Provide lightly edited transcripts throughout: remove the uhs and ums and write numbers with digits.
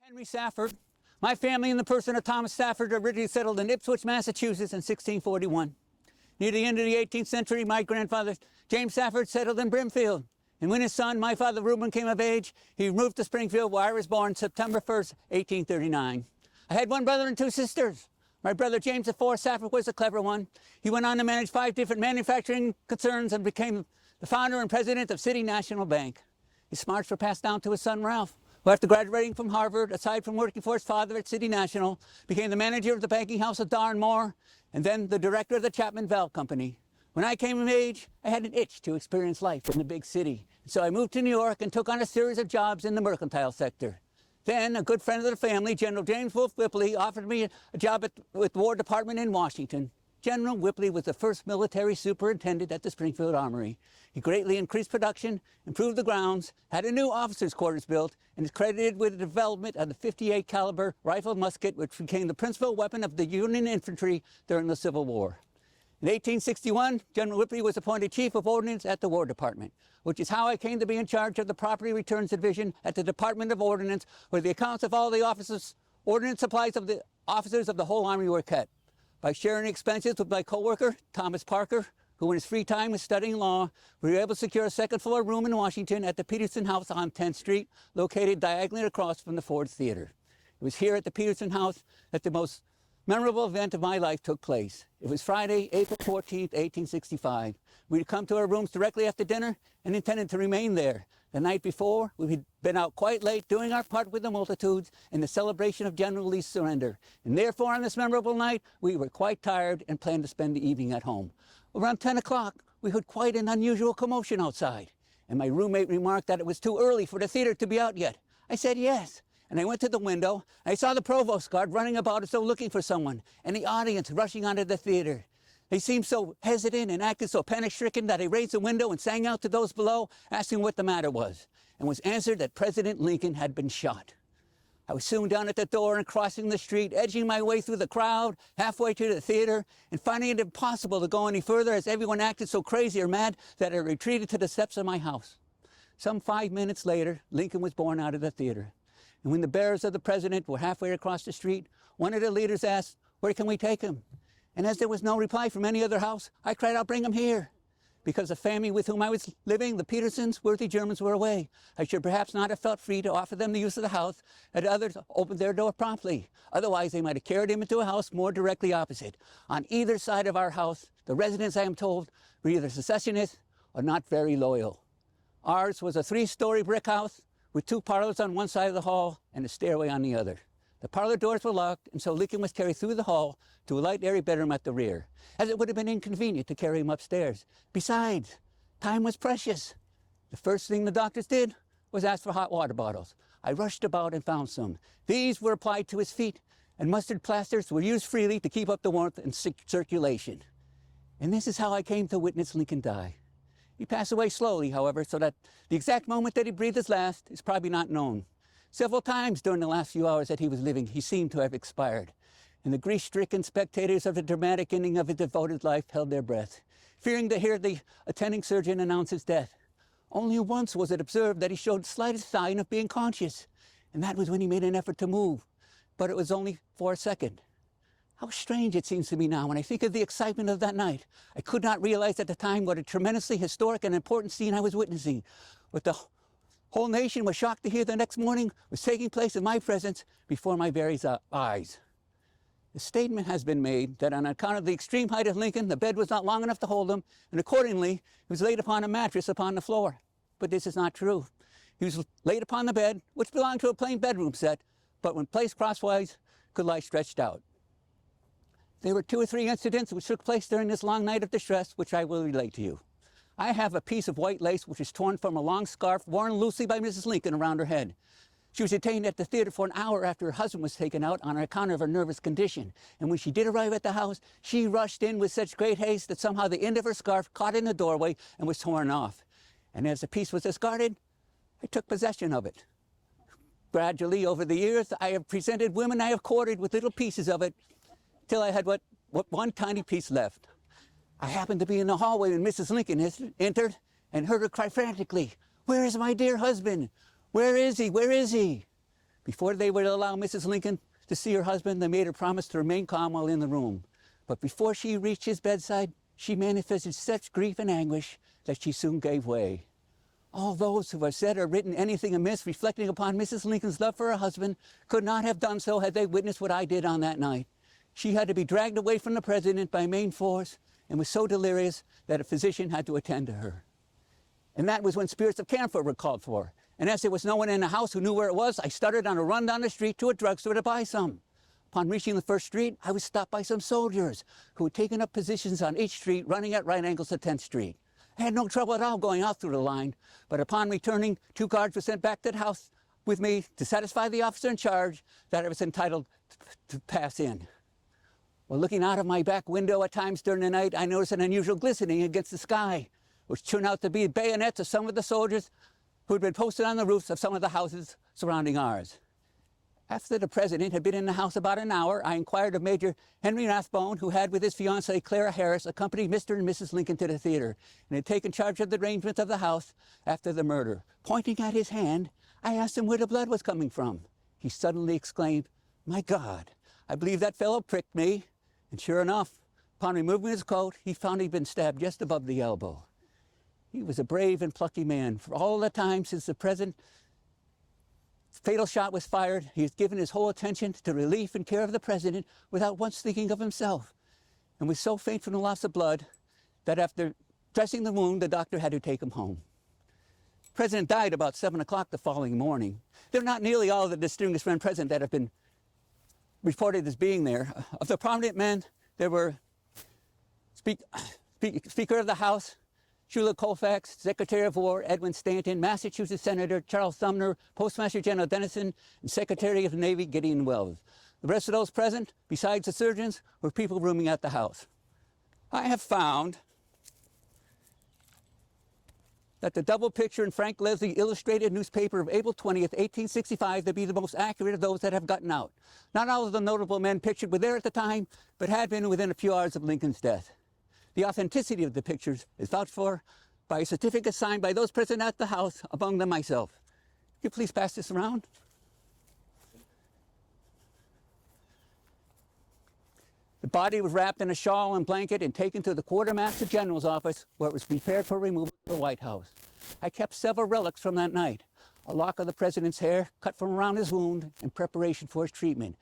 Henry Safford. My family, in the person of Thomas Safford, originally settled in Ipswich, Massachusetts in 1641. Near the end of the 18th century, my grandfather, James Safford, settled in Springfield. And when his son, my father Reuben, came of age, he moved to Springfield, where I was born September 1st, 1839. I had one brother and two sisters. My brother James IV Safford was a clever one. He went on to manage 5 different manufacturing concerns and became the founder and president of City National Bank. His smarts were passed down to his son Ralph, who, after graduating from Harvard, aside from working for his father at City National, became the manager of the banking house of Dar & Moore, and then the director of the Chapman Valve Company. When I came of age, I had an itch to experience life in the big city. So I moved to New York and took on a series of jobs in the mercantile sector. Then a good friend of the family, General James Wolfe Whippley, offered me a job with the War Department in Washington. General Whippley was the first military superintendent at the Springfield Armory. He greatly increased production, improved the grounds, had a new officers' quarters built, and is credited with the development of the .58 caliber rifled musket, which became the principal weapon of the Union infantry during the Civil War. In 1861, General Whippley was appointed Chief of Ordnance at the War Department, which is how I came to be in charge of the Property Returns Division at the Department of Ordnance, where the accounts of all the ordnance supplies of the officers of the whole Army were kept. By sharing expenses with my co-worker, Thomas Parker, who in his free time was studying law, we were able to secure a second-floor room in Washington at the Peterson House on 10th Street, located diagonally across from the Ford's Theater. It was here at the Peterson House that the most memorable event of my life took place. It was Friday, April 14th, 1865. We'd come to our rooms directly after dinner and intended to remain there. The night before, we'd been out quite late doing our part with the multitudes in the celebration of General Lee's surrender. And therefore, on this memorable night, we were quite tired and planned to spend the evening at home. Around 10 o'clock, we heard quite an unusual commotion outside. And my roommate remarked that it was too early for the theater to be out yet. I said yes. And I went to the window, and I saw the provost guard running about as though looking for someone, and the audience rushing onto the theater. They seemed so hesitant and acted so panic-stricken that I raised the window and sang out to those below, asking what the matter was, and was answered that President Lincoln had been shot. I was soon down at the door and crossing the street, edging my way through the crowd, halfway to the theater, and finding it impossible to go any further as everyone acted so crazy or mad that I retreated to the steps of my house. Some 5 minutes later, Lincoln was borne out of the theater. And when the bearers of the president were halfway across the street, one of the leaders asked, "Where can we take him?" And as there was no reply from any other house, I cried, "I'll bring him here." Because the family with whom I was living, the Petersons, worthy Germans, were away. I should perhaps not have felt free to offer them the use of the house, had others opened their door promptly. Otherwise, they might have carried him into a house more directly opposite. On either side of our house, the residents, I am told, were either secessionists or not very loyal. Ours was a 3-story brick house with 2 parlors on one side of the hall and a stairway on the other. The parlor doors were locked, and so Lincoln was carried through the hall to a light, airy bedroom at the rear, as it would have been inconvenient to carry him upstairs. Besides, time was precious. The first thing the doctors did was ask for hot water bottles. I rushed about and found some. These were applied to his feet, and mustard plasters were used freely to keep up the warmth and circulation. And this is how I came to witness Lincoln die. He passed away slowly, however, so that the exact moment that he breathed his last is probably not known. Several times during the last few hours that he was living, he seemed to have expired. And the grief-stricken spectators of the dramatic ending of his devoted life held their breath, fearing to hear the attending surgeon announce his death. Only once was it observed that he showed the slightest sign of being conscious, and that was when he made an effort to move, but it was only for a second. How strange it seems to me now when I think of the excitement of that night. I could not realize at the time what a tremendously historic and important scene I was witnessing. What the whole nation was shocked to hear the next morning was taking place in my presence before my very eyes. The statement has been made that on account of the extreme height of Lincoln, the bed was not long enough to hold him, and accordingly, he was laid upon a mattress upon the floor. But this is not true. He was laid upon the bed, which belonged to a plain bedroom set, but when placed crosswise, could lie stretched out. There were 2 or 3 incidents which took place during this long night of distress, which I will relate to you. I have a piece of white lace which is torn from a long scarf worn loosely by Mrs. Lincoln around her head. She was detained at the theater for an hour after her husband was taken out on account of her nervous condition. And when she did arrive at the house, she rushed in with such great haste that somehow the end of her scarf caught in the doorway and was torn off. And as the piece was discarded, I took possession of it. Gradually, over the years, I have presented women I have courted with little pieces of it, till I had what one tiny piece left. I happened to be in the hallway when Mrs. Lincoln entered and heard her cry frantically, "Where is my dear husband? Where is he? Where is he?" Before they would allow Mrs. Lincoln to see her husband, they made her promise to remain calm while in the room. But before she reached his bedside, she manifested such grief and anguish that she soon gave way. All those who have said or written anything amiss reflecting upon Mrs. Lincoln's love for her husband could not have done so had they witnessed what I did on that night. She had to be dragged away from the president by main force and was so delirious that a physician had to attend to her. And that was when spirits of camphor were called for. And as there was no one in the house who knew where it was, I started on a run down the street to a drugstore to buy some. Upon reaching the first street, I was stopped by some soldiers who had taken up positions on each street running at right angles to 10th Street. I had no trouble at all going out through the line, but upon returning, 2 guards were sent back to the house with me to satisfy the officer in charge that I was entitled to pass in. While looking out of my back window at times during the night, I noticed an unusual glistening against the sky, which turned out to be bayonets of some of the soldiers who had been posted on the roofs of some of the houses surrounding ours. After the president had been in the house about an hour, I inquired of Major Henry Rathbone, who had with his fiancée Clara Harris accompanied Mr. and Mrs. Lincoln to the theater and had taken charge of the arrangements of the house after the murder. Pointing at his hand, I asked him where the blood was coming from. He suddenly exclaimed, "My God, I believe that fellow pricked me." And sure enough, upon removing his coat, he found he'd been stabbed just above the elbow. He was a brave and plucky man. For all the time since the president's fatal shot was fired, he has given his whole attention to relief and care of the president without once thinking of himself, and was so faint from the loss of blood that after dressing the wound, the doctor had to take him home. The president died about 7 o'clock the following morning. They're not nearly all of the distinguished men present that have been reported as being there. Of the prominent men, there were Speaker of the House, Shula Colfax, Secretary of War, Edwin Stanton, Massachusetts Senator Charles Sumner, Postmaster General Dennison, and Secretary of the Navy Gideon Welles. The rest of those present, besides the surgeons, were people rooming at the house. I have found that the double picture in Frank Leslie Illustrated newspaper of April 20th, 1865 to be the most accurate of those that have gotten out. Not all of the notable men pictured were there at the time, but had been within a few hours of Lincoln's death. The authenticity of the pictures is vouched for by a certificate signed by those present at the house, among them myself. Could you please pass this around? The body was wrapped in a shawl and blanket and taken to the Quartermaster General's office, where it was prepared for removal to the White House. I kept several relics from that night: a lock of the president's hair cut from around his wound in preparation for his treatment,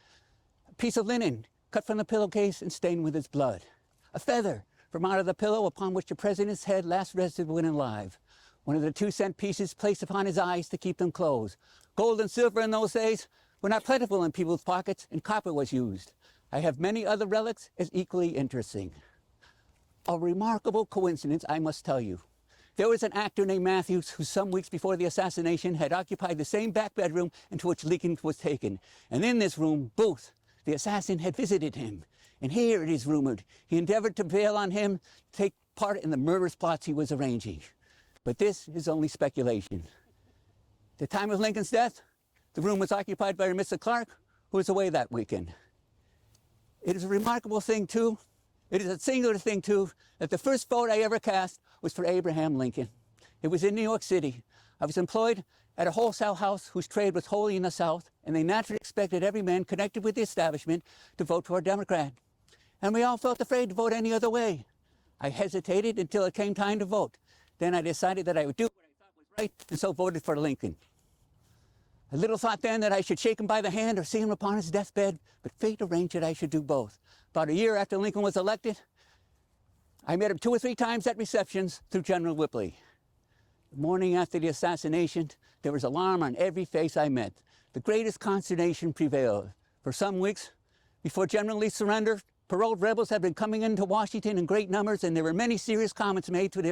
a piece of linen cut from the pillowcase and stained with his blood, a feather from out of the pillow upon which the president's head last rested when alive, one of the 2-cent pieces placed upon his eyes to keep them closed. Gold and silver in those days were not plentiful in people's pockets, and copper was used. I have many other relics as equally interesting. A remarkable coincidence, I must tell you. There was an actor named Matthews who some weeks before the assassination had occupied the same back bedroom into which Lincoln was taken. And in this room, Booth, the assassin, had visited him. And here, it is rumored, he endeavored to prevail on him to take part in the murderous plots he was arranging. But this is only speculation. At the time of Lincoln's death, the room was occupied by Mr. Clark, who was away that weekend. It is a remarkable thing, too. It is a singular thing, too, that the first vote I ever cast was for Abraham Lincoln. It was in New York City. I was employed at a wholesale house whose trade was wholly in the South, and they naturally expected every man connected with the establishment to vote for a Democrat. And we all felt afraid to vote any other way. I hesitated until it came time to vote. Then I decided that I would do what I thought was right, and so voted for Lincoln. I little thought then that I should shake him by the hand or see him upon his deathbed, but fate arranged that I should do both. About a year after Lincoln was elected, I met him 2 or 3 times at receptions through General Whipley. The morning after the assassination, there was alarm on every face I met. The greatest consternation prevailed. For some weeks before General Lee's surrender, paroled rebels had been coming into Washington in great numbers, and there were many serious comments made to the